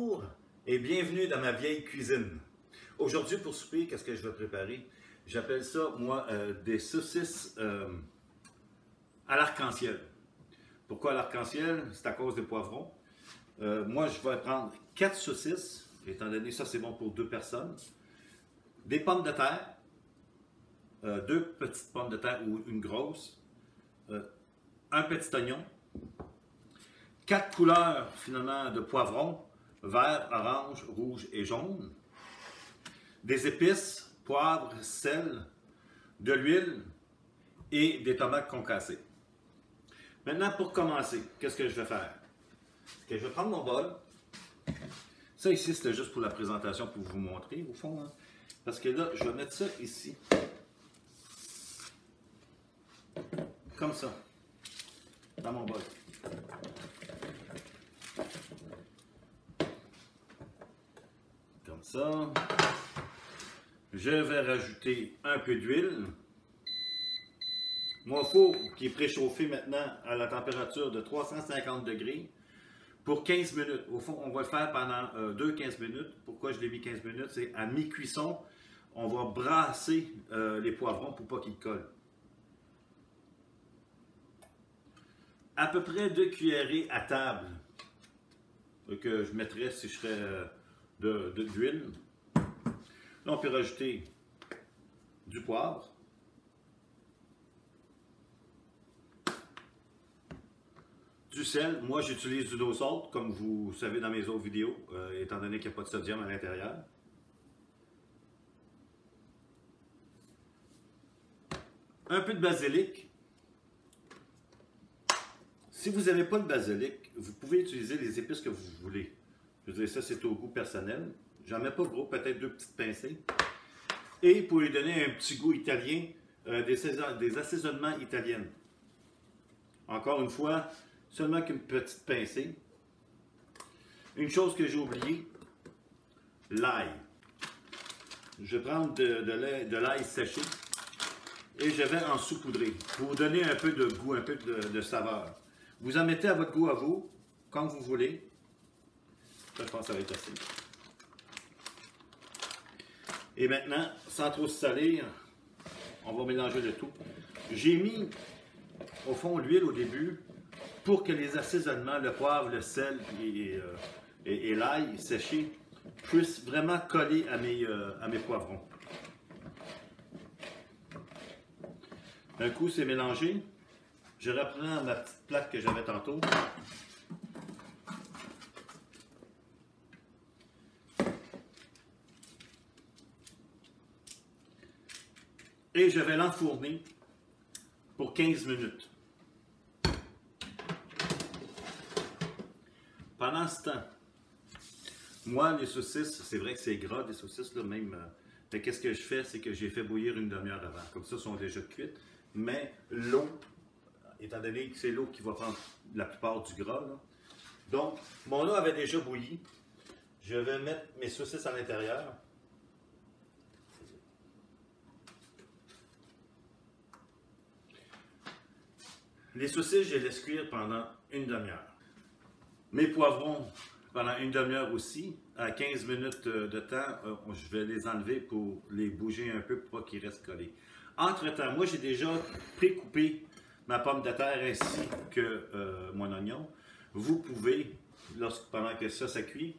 Bonjour et bienvenue dans ma vieille cuisine. Aujourd'hui pour souper, qu'est-ce que je vais préparer? J'appelle ça, moi, des saucisses à l'arc-en-ciel. Pourquoi à l'arc-en-ciel? C'est à cause des poivrons. Moi, je vais prendre 4 saucisses, étant donné que ça c'est bon pour 2 personnes. Des pommes de terre, 2 petites pommes de terre ou une grosse, un petit oignon, 4 couleurs finalement de poivrons, vert, orange, rouge et jaune, des épices, poivre, sel, de l'huile et des tomates concassées. Maintenant, pour commencer, qu'est-ce que je vais faire? Je vais prendre mon bol. Ça ici, c'était juste pour la présentation, pour vous montrer au fond. Hein? Parce que là, je vais mettre ça ici. Comme ça. Dans mon bol. Comme ça. Je vais rajouter un peu d'huile. Mon four qui est préchauffé maintenant à la température de 350 degrés pour 15 minutes. Au fond, on va le faire pendant 15 minutes. Pourquoi je l'ai mis 15 minutes? C'est à mi-cuisson, on va brasser les poivrons pour pas qu'ils collent. À peu près 2 cuillerées à table que je mettrais si je serais d'huile. Là, on peut rajouter du poivre. Du sel. Moi, j'utilise du no-salt, comme vous savez dans mes autres vidéos, étant donné qu'il n'y a pas de sodium à l'intérieur. Un peu de basilic. Si vous n'avez pas de basilic, vous pouvez utiliser les épices que vous voulez. Je veux dire, ça, c'est au goût personnel. J'en mets pas gros, peut-être 2 petites pincées. Et pour lui donner un petit goût italien, des assaisonnements italiens. Encore une fois, seulement qu'une petite pincée. Une chose que j'ai oubliée, l'ail. Je vais prendre de l'ail séché et je vais en saupoudrer pour vous donner un peu de goût, un peu de saveur. Vous en mettez à votre goût à vous, comme vous voulez. Ça, je pense que ça va être assez. Et maintenant, sans trop se salir, on va mélanger le tout. J'ai mis au fond l'huile au début pour que les assaisonnements, le poivre, le sel et l'ail séché puissent vraiment coller à mes poivrons. Un coup, c'est mélangé. Je reprends ma petite plaque que j'avais tantôt. Et je vais l'enfourner pour 15 minutes. Pendant ce temps, moi, les saucisses, c'est vrai que c'est gras, des saucisses, là, même. Qu'est-ce que je fais? C'est que j'ai fait bouillir une demi-heure avant. Comme ça, elles sont déjà cuites. Mais l'eau, étant donné que c'est l'eau qui va prendre la plupart du gras, là. Donc, mon eau avait déjà bouilli. Je vais mettre mes saucisses à l'intérieur. Les saucisses, je les laisse cuire pendant une demi-heure. Mes poivrons, pendant une demi-heure aussi. À 15 minutes de temps, je vais les enlever pour les bouger un peu pour pas qu'ils restent collés. Entre-temps, moi j'ai déjà pré-coupé ma pomme de terre ainsi que mon oignon. Vous pouvez, pendant que ça cuit,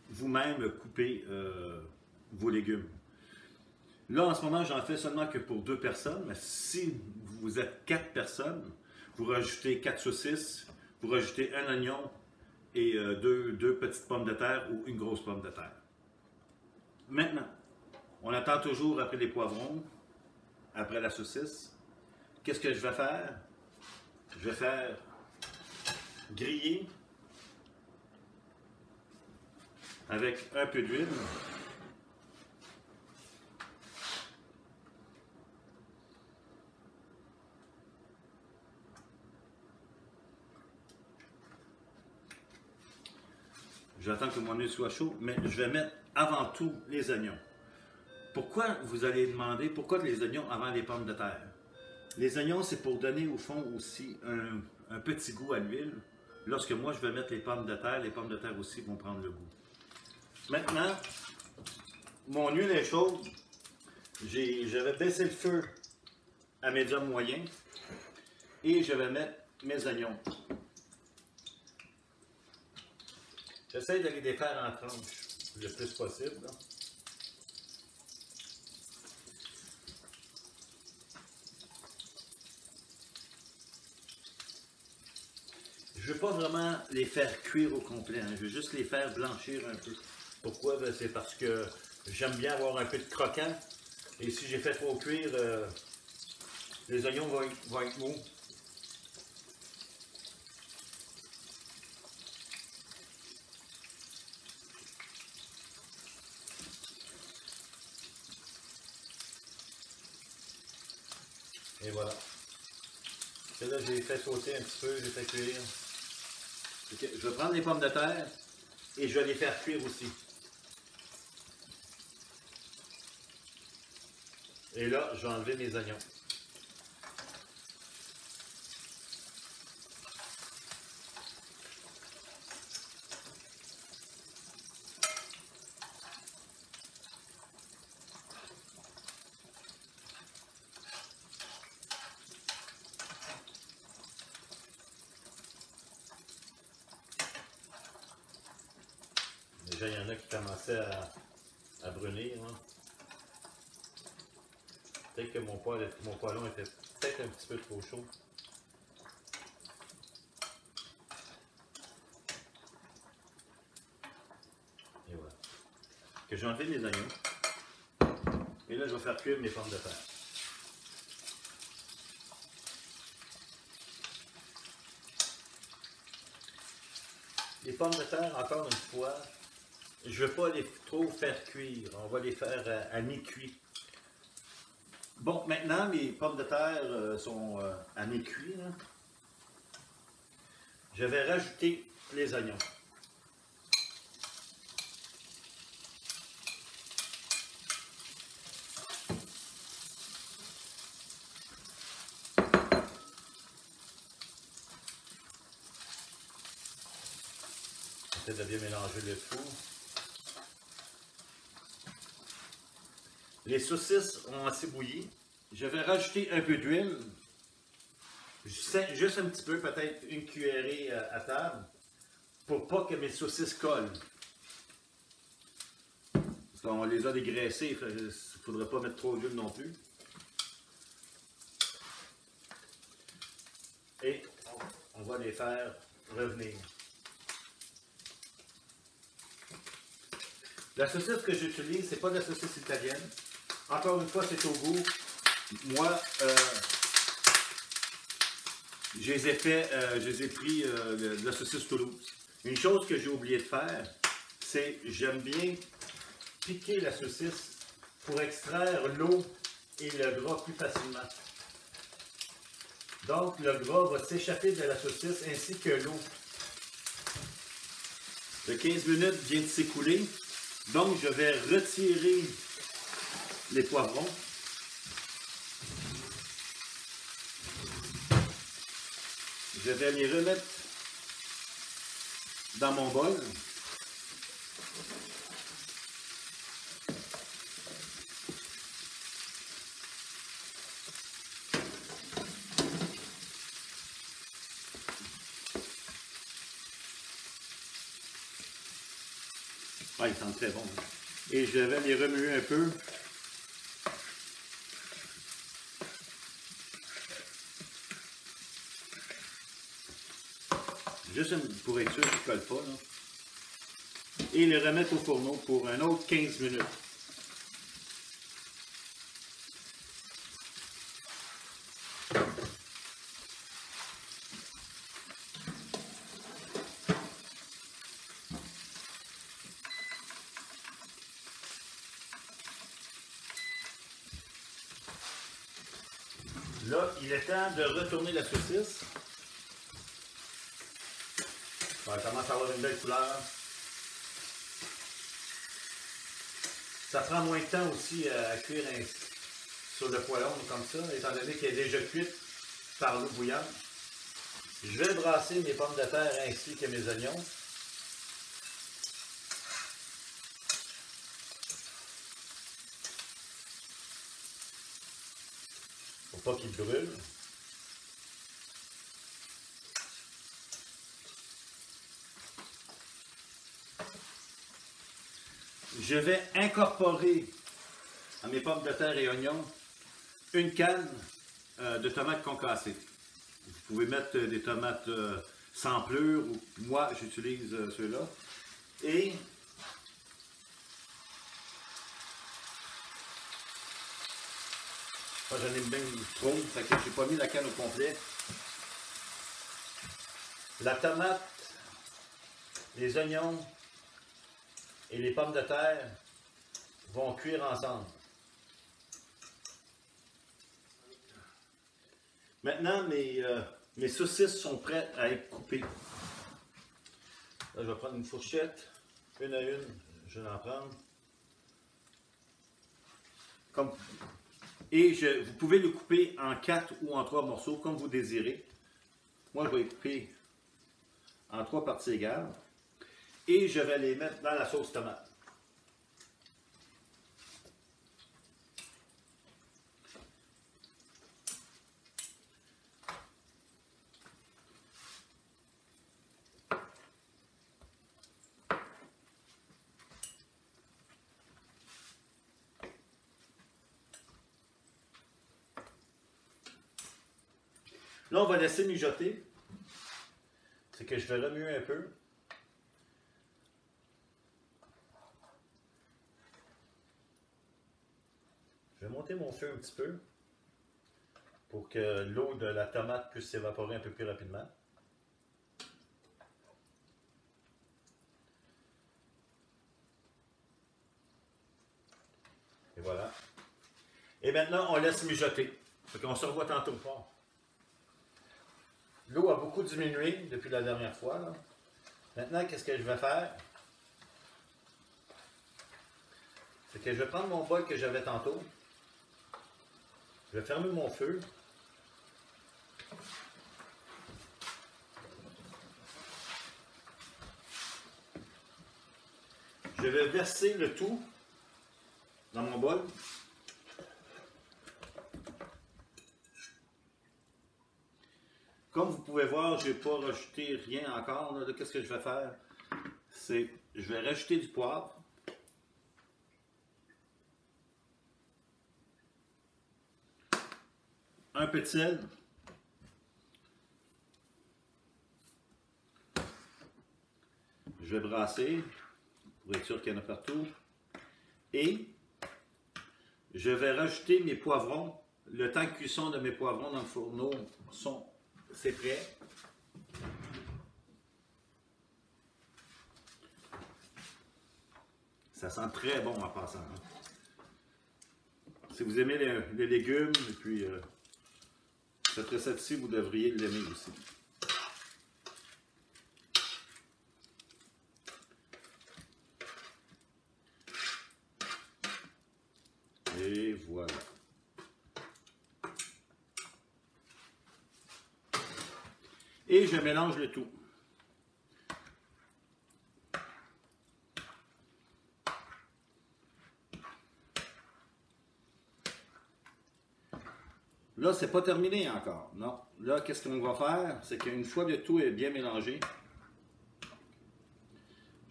vous-même couper vos légumes. Là, en ce moment, j'en fais seulement que pour 2 personnes. Mais si vous êtes 4 personnes, vous rajoutez 4 saucisses, vous rajoutez un oignon et 2 petites pommes de terre ou une grosse pomme de terre. Maintenant, on attend toujours après les poivrons, après la saucisse. Qu'est-ce que je vais faire? Je vais faire griller avec un peu d'huile. J'attends que mon huile soit chaud, mais je vais mettre avant tout les oignons. Pourquoi, vous allez demander, pourquoi les oignons avant les pommes de terre? Les oignons, c'est pour donner au fond aussi un petit goût à l'huile. Lorsque moi, je vais mettre les pommes de terre aussi vont prendre le goût. Maintenant, mon huile est chaude. J'avais baissé le feu à médium moyen et je vais mettre mes oignons. J'essaie de les défaire en tranches le plus possible. Là. Je ne veux pas vraiment les faire cuire au complet, hein. Je veux juste les faire blanchir un peu. Pourquoi? Ben, c'est parce que j'aime bien avoir un peu de croquant. Et si j'ai fait trop cuire, les oignons vont être mous. Et voilà. Et là, j'ai fait sauter un petit peu, j'ai fait cuire. Okay. Je vais prendre les pommes de terre et je vais les faire cuire aussi. Et là, je vais enlever mes oignons. Déjà, il y en a qui commençaient à brunir. Hein. Peut-être que mon poêlon était peut-être un petit peu trop chaud. Et voilà. Que j'ai enlevé les oignons. Et là, je vais faire cuire mes pommes de terre. Les pommes de terre, encore une fois, je ne veux pas les trop faire cuire. On va les faire à mi-cuit. Bon, maintenant, mes pommes de terre sont à mi-cuit. Je vais rajouter les oignons. J'essaie de bien mélanger le tout. Les saucisses ont assez bouilli. Je vais rajouter un peu d'huile. Juste un petit peu, peut-être une cuillerée à table, pour pas que mes saucisses collent. Parce qu'on les a dégraissées, il ne faudrait pas mettre trop d'huile non plus. Et on va les faire revenir. La saucisse que j'utilise, c'est pas de la saucisse italienne. Encore une fois, c'est au goût. Moi, je les ai pris de la saucisse Toulouse. Une chose que j'ai oublié de faire, c'est j'aime bien piquer la saucisse pour extraire l'eau et le gras plus facilement. Donc, le gras va s'échapper de la saucisse ainsi que l'eau. Le 15 minutes vient de s'écouler. Donc, je vais retirer les poivrons. Je vais les remettre dans mon bol. Ah, ils sentent très bon. Et je vais les remuer un peu. Juste pour être sûr qu'ils ne collent pas. Là. Et les remettre au fourneau pour un autre 15 minutes. Là, il est temps de retourner la saucisse. Ça commence à avoir une belle couleur. Ça prend moins de temps aussi à cuire sur le poêlon comme ça, étant donné qu'elle est déjà cuite par l'eau bouillante. Je vais brasser mes pommes de terre ainsi que mes oignons. pas qu'il brûle. Je vais incorporer à mes pommes de terre et oignons une canne de tomates concassées. Vous pouvez mettre des tomates sans pleure, ou moi j'utilise ceux-là. Et j'en ai bien trop, fait que je n'ai pas mis la canne au complet. La tomate, les oignons et les pommes de terre vont cuire ensemble. Maintenant, mes saucisses sont prêtes à être coupées. Là, je vais prendre une fourchette, une à une, je vais en prendre. Vous pouvez le couper en 4 ou en 3 morceaux, comme vous désirez. Moi, je vais les couper en 3 parties égales. Et je vais les mettre dans la sauce tomate. Là, on va laisser mijoter. C'est que je vais remuer un peu. Je vais monter mon feu un petit peu pour que l'eau de la tomate puisse s'évaporer un peu plus rapidement. Et voilà. Et maintenant, on laisse mijoter. On se revoit tantôt. L'eau a beaucoup diminué depuis la dernière fois, là. Maintenant, qu'est-ce que je vais faire? C'est que je vais prendre mon bol que j'avais tantôt. Je vais fermer mon feu. Je vais verser le tout dans mon bol. Comme vous pouvez voir, je n'ai pas rajouté rien encore. Qu'est-ce que je vais faire? C'est, je vais rajouter du poivre. Un peu de sel. Je vais brasser pour être sûr qu'il y en a partout. Et je vais rajouter mes poivrons. Le temps de cuisson de mes poivrons dans le fourneau, c'est prêt. Ça sent très bon en passant. Hein? Si vous aimez les légumes, et puis cette recette-ci, vous devriez l'aimer aussi. Et voilà. Et je mélange le tout. Là, c'est pas terminé encore. Non. Là, qu'est-ce qu'on va faire? C'est qu'une fois que le tout est bien mélangé,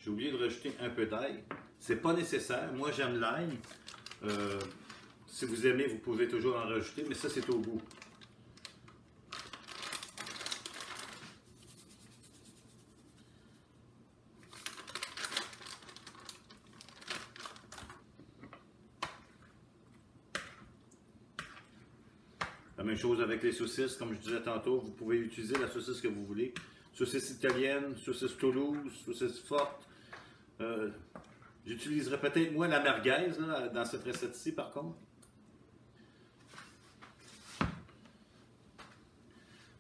j'ai oublié de rajouter un peu d'ail. C'est pas nécessaire. Moi, j'aime l'ail. Si vous aimez, vous pouvez toujours en rajouter, mais ça, c'est au goût. La même chose avec les saucisses, comme je disais tantôt, vous pouvez utiliser la saucisse que vous voulez. Saucisse italienne, saucisse Toulouse, saucisse forte. J'utiliserai peut-être moins la merguez là, dans cette recette-ci par contre.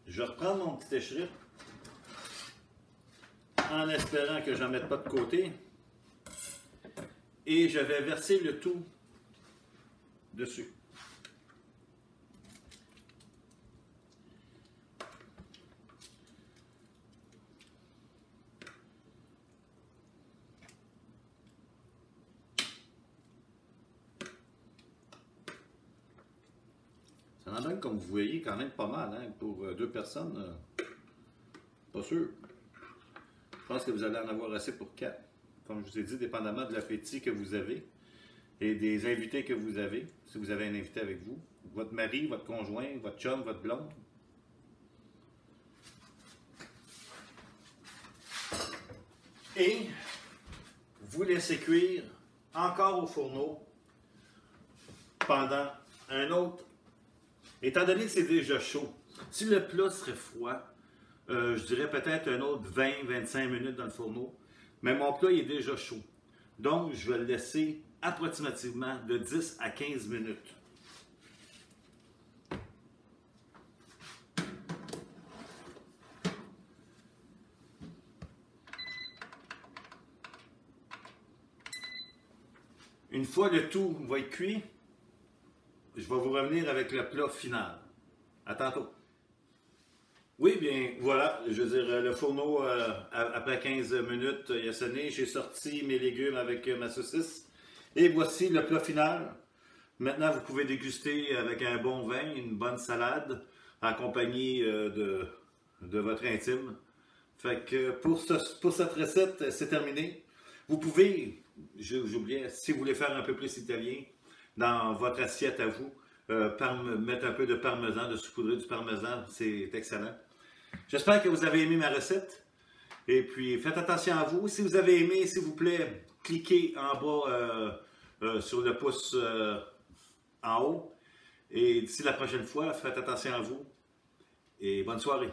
Je reprends mon petit écherip en espérant que je n'en mette pas de côté. Et je vais verser le tout dessus. Ça en donne, comme vous voyez, quand même pas mal. Hein? Pour 2 personnes, pas sûr. Je pense que vous allez en avoir assez pour 4. Comme je vous ai dit, dépendamment de l'appétit que vous avez et des invités que vous avez. Si vous avez un invité avec vous, votre mari, votre conjoint, votre chum, votre blonde. Et vous laissez cuire encore au fourneau pendant un autre. Étant donné que c'est déjà chaud, si le plat serait froid, je dirais peut-être un autre 20-25 minutes dans le fourneau. Mais mon plat il est déjà chaud. Donc, je vais le laisser approximativement de 10 à 15 minutes. Une fois le tout va être cuit, je vais vous revenir avec le plat final. À tantôt. Oui, bien, voilà, je veux dire, le fourneau, après 15 minutes, il a sonné, j'ai sorti mes légumes avec ma saucisse, et voici le plat final. Maintenant, vous pouvez déguster avec un bon vin, une bonne salade, accompagnée de votre intime. Fait que pour cette recette, c'est terminé. Vous pouvez, j'oubliais, si vous voulez faire un peu plus italien, dans votre assiette à vous, mettre un peu de parmesan, de saupoudrer du parmesan, c'est excellent. J'espère que vous avez aimé ma recette. Et puis, faites attention à vous. Si vous avez aimé, s'il vous plaît, cliquez en bas sur le pouce en haut. Et d'ici la prochaine fois, faites attention à vous. Et bonne soirée.